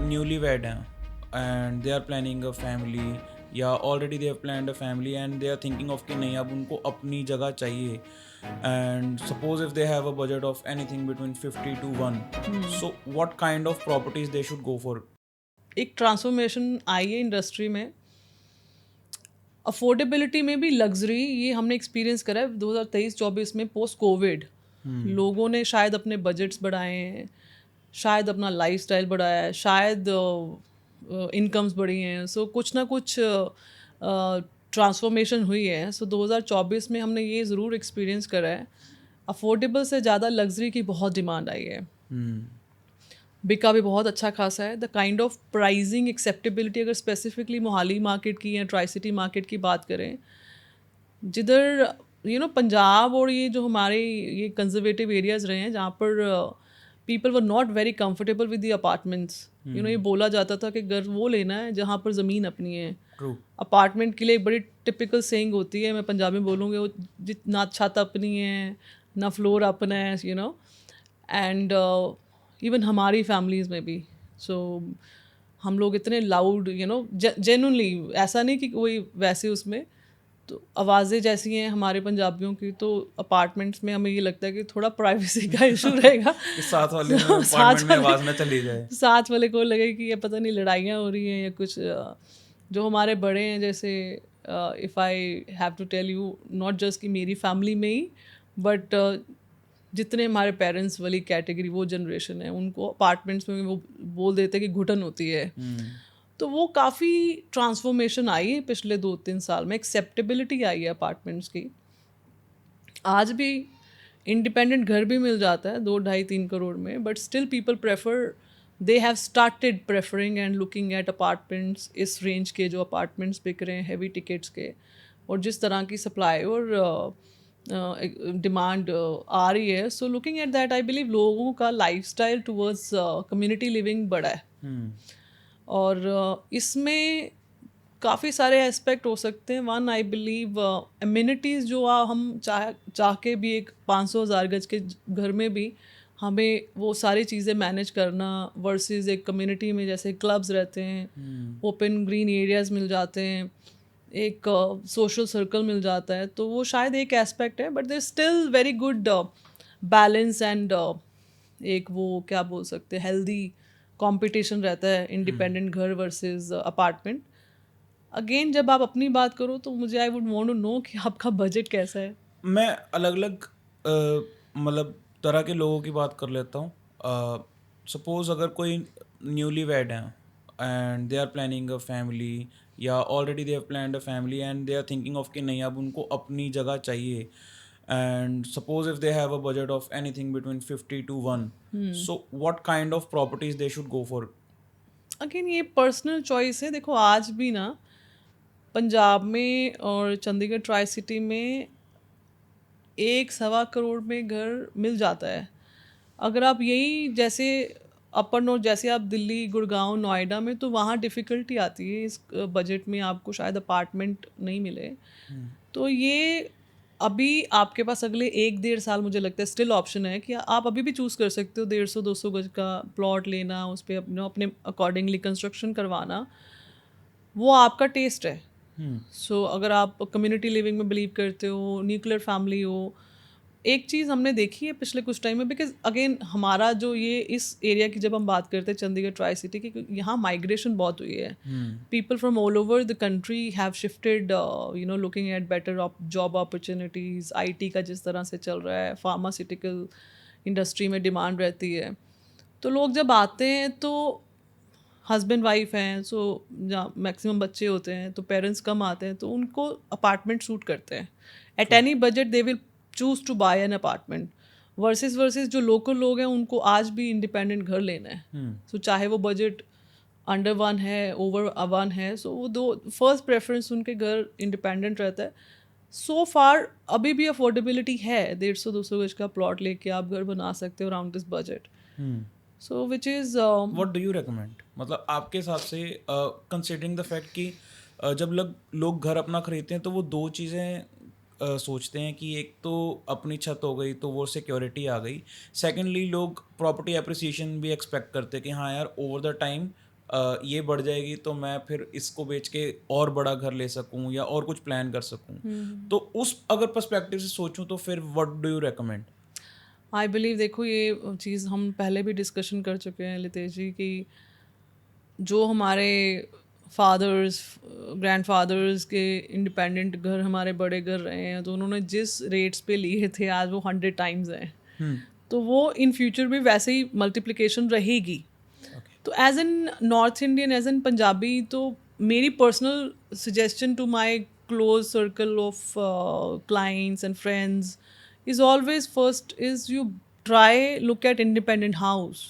न्यूलीवैड हैं and they are planning a family या already they have planned a family and they are thinking of कि नहीं अब उनको अपनी जगह चाहिए and suppose if they have a budget of anything between 50 to 1, so what kind of properties they should go for? एक transformation आई है इंडस्ट्री में, अफोर्डेबिलिटी में भी, लग्जरी, ये हमने एक्सपीरियंस करा है 2023-24 में पोस्ट कोविड। लोगों ने शायद अपने बजट्स बढ़ाए हैं, शायद अपना लाइफस्टाइल बढ़ाया है, शायद इनकम्स बढ़ी हैं, सो कुछ ना कुछ ट्रांसफॉर्मेशन हुई है। सो 2024 में हमने ये ज़रूर एक्सपीरियंस करा है, अफोर्डेबल से ज़्यादा लग्जरी की बहुत डिमांड आई है। बिका भी बहुत अच्छा खासा है। The kind of pricing acceptability, अगर स्पेसिफिकली मोहाली मार्केट की या ट्राई सिटी मार्केट की बात करें, जिधर पंजाब और ये जो हमारे ये कंजर्वेटिव एरियाज़ रहे हैं जहाँ पर people were not very comfortable with the apartments. ये बोला जाता था कि घर वो लेना है जहाँ पर ज़मीन अपनी है। ट्रू। अपार्टमेंट के लिए एक बड़ी टिपिकल सेइंग होती है, मैं पंजाबी में बोलूँगी, वो जितना छत अपनी है ना फ्लोर अपना है, एंड इवन हमारी फैमिलीज़ में भी। सो हम लोग इतने लाउड, जेन्युइनली, ऐसा नहीं कि कोई वैसे उसमें, तो आवाज़ें जैसी हैं हमारे पंजाबियों की, तो अपार्टमेंट्स में हमें ये लगता है कि थोड़ा प्राइवेसी का इशू रहेगा। कि साथ वाले So, अपार्टमेंट में आवाज़ ना चली जाए। साथ वाले को लगे कि ये पता नहीं लड़ाइयाँ हो रही हैं या कुछ। जो हमारे बड़े हैं, जैसे if I have to tell you, not just कि मेरी फैमिली में ही, बट जितने हमारे पेरेंट्स वाली कैटेगरी, वो जनरेशन है, उनको अपार्टमेंट्स में वो बोल देते हैं कि घुटन होती है। तो वो काफ़ी ट्रांसफॉर्मेशन आई है पिछले 2-3 साल में, एक्सेप्टेबिलिटी आई है अपार्टमेंट्स की। आज भी इंडिपेंडेंट घर भी मिल जाता है 2-2.5-3 करोड़ में, but still people prefer, they have started preferring and looking at apartments, इस रेंज के जो अपार्टमेंट्स बिक रहे हैं हैवी टिकट्स के, और जिस तरह की सप्लाई और डिमांड आ रही है। So looking at that, I believe लोगों का लाइफस्टाइल टुवर्ड्स कम्युनिटी लिविंग बढ़ा है। और इसमें काफ़ी सारे एस्पेक्ट हो सकते हैं। वन, आई बिलीव एमिनिटीज़ जो हम चाह के भी एक 500,000 गज के घर में भी हमें वो सारी चीज़ें मैनेज करना, वर्सेस एक कम्युनिटी में जैसे क्लब्स रहते हैं, ओपन ग्रीन एरियाज़ मिल जाते हैं, एक सोशल सर्कल मिल जाता है, तो वो शायद एक एस्पेक्ट है। But there still very good balance and एक वो क्या बोल सकते हैं, हेल्दी कंपटीशन रहता है इंडिपेंडेंट घर वर्सेस अपार्टमेंट। अगेन जब आप अपनी बात करो तो मुझे I would want to know कि आपका बजट कैसा है। मैं अलग अलग मतलब तरह के लोगों की बात कर लेता हूँ। सपोज अगर कोई न्यूली वेड हैं and they are planning a family या already they have planned a family and they are thinking of कि नहीं अब उनको अपनी जगह चाहिए and suppose if they have a budget of anything between 50 to 1, so what kind of properties they should go for? Again ये personal choice है। देखो आज भी ना पंजाब में और चंडीगढ़ ट्राई सिटी में 1-1.25 करोड़ में घर मिल जाता है। अगर आप यही जैसे अपर नॉर्थ, जैसे आप दिल्ली, गुड़गांव, नोएडा में, तो वहाँ डिफ़िकल्टी आती है इस बजट में, आपको शायद अपार्टमेंट नहीं मिले। तो ये अभी आपके पास अगले 1-1.5 साल मुझे लगता है स्टिल ऑप्शन है कि आप अभी भी चूज़ कर सकते हो 150-200 गज का प्लॉट लेना, उस पे अपने अकॉर्डिंगली कंस्ट्रक्शन करवाना, वो आपका टेस्ट है। सो अगर आप कम्युनिटी लिविंग में बिलीव करते हो, न्यूक्लियर फैमिली हो, एक चीज़ हमने देखी है पिछले कुछ टाइम में, बिकॉज अगेन हमारा जो ये इस एरिया की जब हम बात करते हैं चंडीगढ़ ट्राई सिटी की, यहाँ माइग्रेशन बहुत हुई है। People from all over the country have shifted, looking at better job opportunities. IT का जिस तरह से चल रहा है, फार्मास्यूटिकल इंडस्ट्री में डिमांड रहती है, तो लोग जब आते हैं तो हस्बैंड वाइफ हैं, सो जहाँ मैक्सिमम बच्चे होते हैं, तो पेरेंट्स कम आते हैं, तो उनको अपार्टमेंट सूट करते हैं। At any budget they will choose to buy an apartment, versus जो लोकल लोग हैं उनको आज भी इंडिपेंडेंट घर लेना है। सो चाहे वो बजट अंडर 1 है, ओवर 1 है, सो वो दो फर्स्ट प्रेफरेंस उनके घर इंडिपेंडेंट रहता है। सो फार अभी भी अफोर्डेबिलिटी है, 150-200 गज का प्लॉट लेके आप घर बना सकते हो around this budget. So which is what do you recommend? मतलब आपके हिसाब से कंसिडरिंग द फैक्ट कि जब लोग घर अपना खरीदते हैं तो वो दो चीज़ें सोचते हैं कि एक तो अपनी छत हो गई तो वो सिक्योरिटी आ गई, सेकेंडली लोग प्रॉपर्टी अप्रिसिएशन भी एक्सपेक्ट करते हैं कि हाँ यार ओवर द टाइम ये बढ़ जाएगी तो मैं फिर इसको बेच के और बड़ा घर ले सकूँ या और कुछ प्लान कर सकूँ। तो उस अगर पर्सपेक्टिव से सोचूँ तो फिर what do you recommend? I believe, देखो ये चीज़ हम पहले भी डिस्कशन कर चुके हैं लितेश जी, कि जो हमारे फादर्स ग्रैंडफादर्स के इंडिपेंडेंट घर, हमारे बड़े घर रहे हैं, तो उन्होंने जिस रेट्स पे लिए थे आज वो 100 टाइम्स हैं। हुँ, तो वो इन फ्यूचर भी वैसे ही मल्टीप्लिकेशन रहेगी। ओके। तो as an north Indian, as an Punjabi, तो मेरी personal suggestion to my close circle of clients and friends is always, first is you try look at independent house.